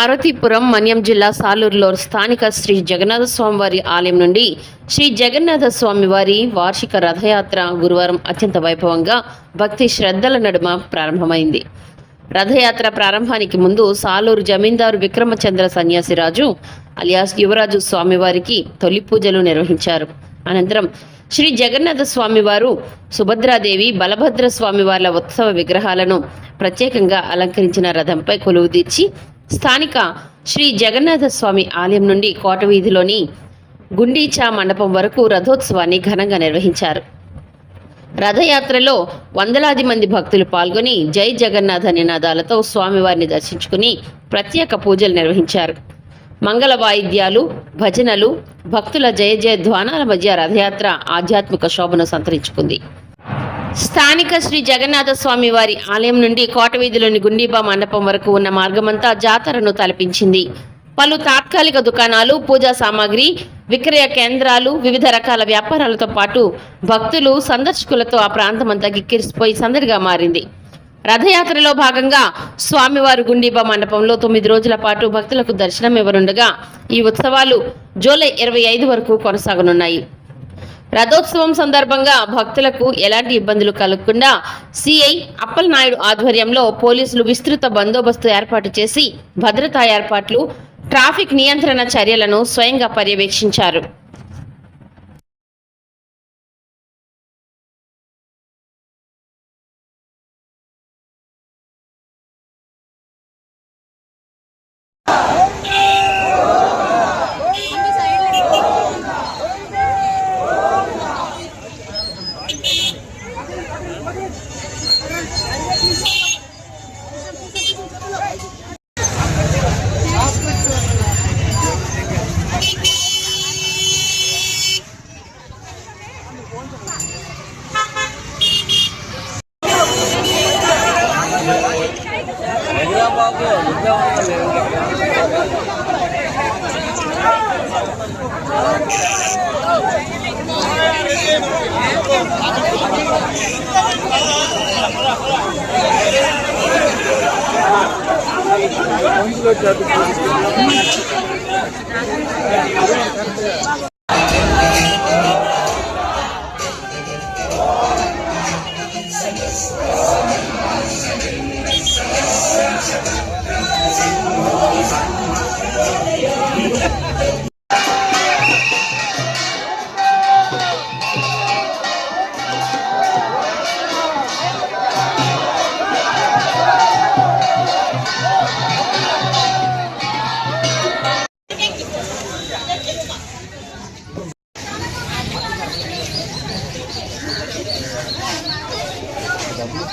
పార్వతీపురం మన్యం జిల్లా సాలూరులో స్థానిక శ్రీ జగన్నాథ స్వామివారి ఆలయం నుండి శ్రీ జగన్నాథ స్వామివారి వార్షిక రథయాత్ర గురువారం అత్యంత వైభవంగా భక్తి శ్రద్ధల నడుమ ప్రారంభమైంది. రథయాత్ర ప్రారంభానికి ముందు సాలూరు జమీందారు విక్రమచంద్ర సన్యాసిరాజు అలియాస్ యువరాజు స్వామివారికి తొలి పూజలు నిర్వహించారు. అనంతరం శ్రీ జగన్నాథ స్వామివారు, సుభద్రాదేవి, బలభద్ర స్వామివార్ల ఉత్సవ విగ్రహాలను ప్రత్యేకంగా అలంకరించిన రథంపై కొలువుదీర్చి స్థానిక శ్రీ జగన్నాథ స్వామి ఆలయం నుండి కోట వీధిలోని గుండీచా మండపం వరకు రథోత్సవాన్ని ఘనంగా నిర్వహించారు. రథయాత్రలో వందలాది మంది భక్తులు పాల్గొని జై జగన్నాథ నినాదాలతో స్వామివారిని దర్శించుకుని ప్రత్యేక పూజలు నిర్వహించారు. మంగళ వాయిద్యాలు, భజనలు, భక్తుల జయ జయ ధ్వానాల మధ్య రథయాత్ర ఆధ్యాత్మిక శోభను సంతరించుకుంది. స్థానిక శ్రీ జగన్నాథ స్వామి వారి ఆలయం నుండి కోటవీధిలోని గుండీబా మండపం వరకు ఉన్న మార్గమంతా జాతరను తలపించింది. పలు తాత్కాలిక దుకాణాలు, పూజా సామాగ్రి విక్రయ కేంద్రాలు, వివిధ రకాల వ్యాపారాలతో పాటు భక్తులు, సందర్శకులతో ఆ ప్రాంతమంతా కిక్కిరిసిపోయి సందడిగా మారింది. రథయాత్రలో భాగంగా స్వామివారు గుండీబా మండపంలో 9 రోజుల పాటు భక్తులకు దర్శనం ఇవ్వనుండగా ఈ ఉత్సవాలు జూలై 25 వరకు కొనసాగనున్నాయి. రథోత్సవం సందర్భంగా భక్తులకు ఎలాంటి ఇబ్బందులు కలగకుండా సిఐ అప్పలనాయుడు ఆధ్వర్యంలో పోలీసులు విస్తృత బందోబస్తు ఏర్పాటు చేసి భద్రతా ఏర్పాట్లు, ట్రాఫిక్ నియంత్రణ చర్యలను స్వయంగా పర్యవేక్షించారు. డబ్బులు